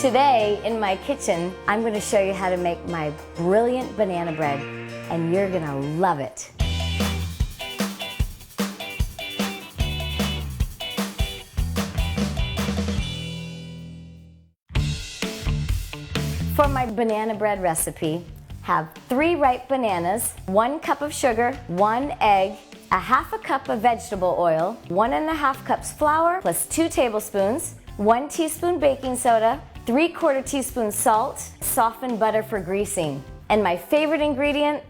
Today in my kitchen, I'm going to show you how to make my brilliant banana bread, and you're going to love it. For my banana bread recipe, have 3 ripe bananas, 1 cup of sugar, 1 egg, a half a cup of vegetable oil, 1½ cups flour plus 2 tablespoons, 1 teaspoon baking soda, 3/4 teaspoon salt, softened butter for greasing. And my favorite ingredient,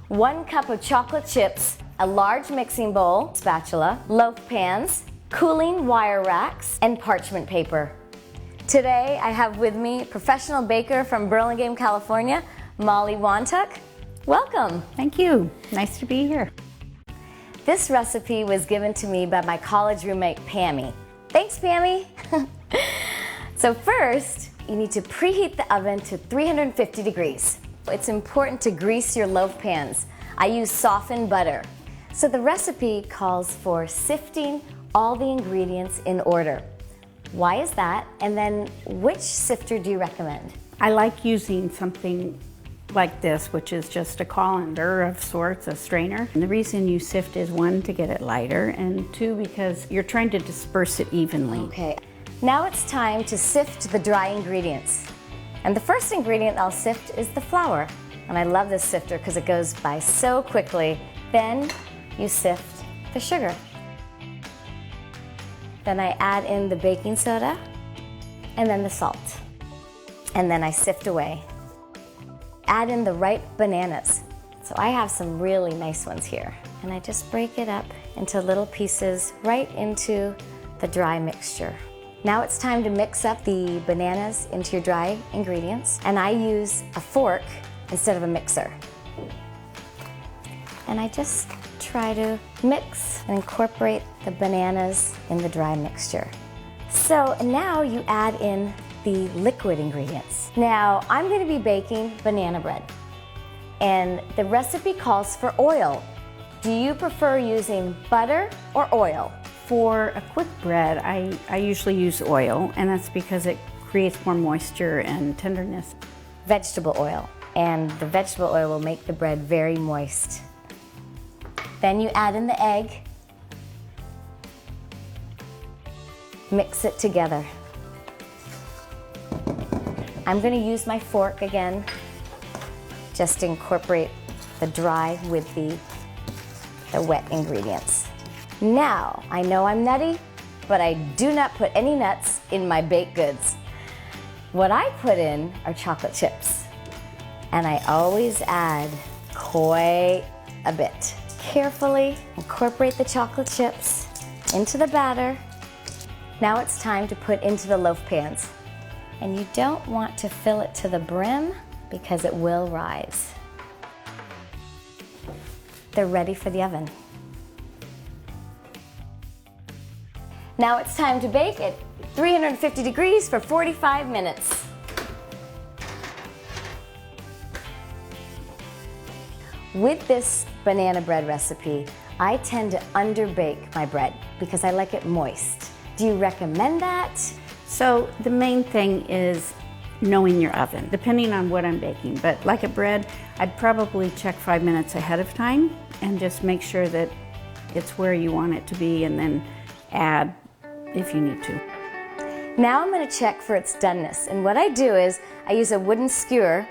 1 cup of chocolate chips, a large mixing bowl, spatula, loaf pans, cooling wire racks, and parchment paper. Today I have with me professional baker from Burlingame, California, Molly Wontuck. Welcome. Thank you. Nice to be here. This recipe was given to me by my college roommate, Pammy. Thanks, Pammy. So first, you need to preheat the oven to 350 degrees. It's important to grease your loaf pans. I use softened butter. So the recipe calls for sifting all the ingredients in order. Why is that? And then which sifter do you recommend? I like using something like this, which is just a colander of sorts, a strainer. And the reason you sift is 1, to get it lighter, and 2, because you're trying to disperse it evenly. Okay. Now it's time to sift the dry ingredients. And the first ingredient I'll sift is the flour. And I love this sifter because it goes by so quickly. Then you sift the sugar. Then I add in the baking soda and then the salt. And then I sift away. Add in the ripe bananas. So I have some really nice ones here. And I just break it up into little pieces right into the dry mixture. Now it's time to mix up the bananas into your dry ingredients, and I use a fork instead of a mixer. And I just try to mix and incorporate the bananas in the dry mixture. So now you add in the liquid ingredients. Now I'm going to be baking banana bread, and the recipe calls for oil. Do you prefer using butter or oil? For a quick bread, I usually use oil, and that's because it creates more moisture and tenderness. Vegetable oil, and the vegetable oil will make the bread very moist. Then you add in the egg, mix it together. I'm going to use my fork again, just to incorporate the dry with the wet ingredients. Now, I know I'm nutty, but I do not put any nuts in my baked goods. What I put in are chocolate chips, and I always add quite a bit. Carefully incorporate the chocolate chips into the batter. Now it's time to put into the loaf pans, and you don't want to fill it to the brim because it will rise. They're ready for the oven. Now it's time to bake at 350 degrees for 45 minutes. With this banana bread recipe, I tend to underbake my bread because I like it moist. Do you recommend that? So the main thing is knowing your oven, depending on what I'm baking. But like a bread, I'd probably check 5 minutes ahead of time and just make sure that it's where you want it to be, and then add if you need to. Now I'm going to check for its doneness, and what I do is I use a wooden skewer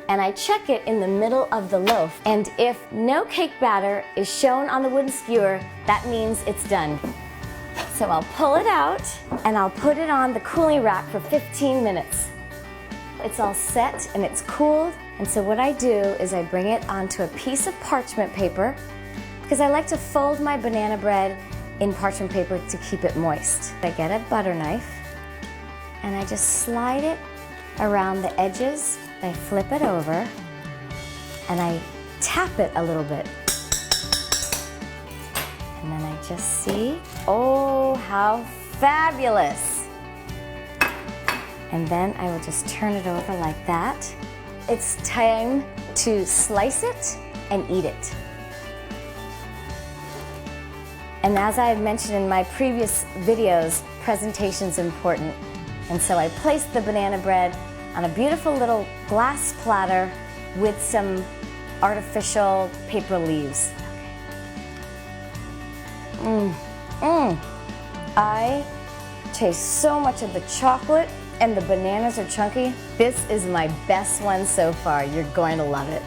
and I check it in the middle of the loaf, and if no cake batter is shown on the wooden skewer, that means it's done. So I'll pull it out and I'll put it on the cooling rack for 15 minutes. It's all set and it's cooled, and so what I do is I bring it onto a piece of parchment paper because I like to fold my banana bread in parchment paper to keep it moist. I get a butter knife and I just slide it around the edges. I flip it over and I tap it a little bit. And then I just see, oh, how fabulous. And then I will just turn it over like that. It's time to slice it and eat it. And as I had mentioned in my previous videos, presentation's important. And so I placed the banana bread on a beautiful little glass platter with some artificial paper leaves. I taste so much of the chocolate, and the bananas are chunky. This is my best one so far. You're going to love it.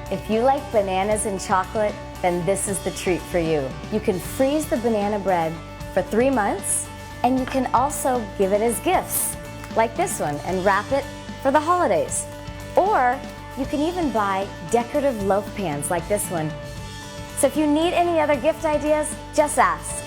If you like bananas and chocolate, then this is the treat for you. You can freeze the banana bread for 3 months, and you can also give it as gifts, like this one, and wrap it for the holidays. Or you can even buy decorative loaf pans like this one. So if you need any other gift ideas, just ask.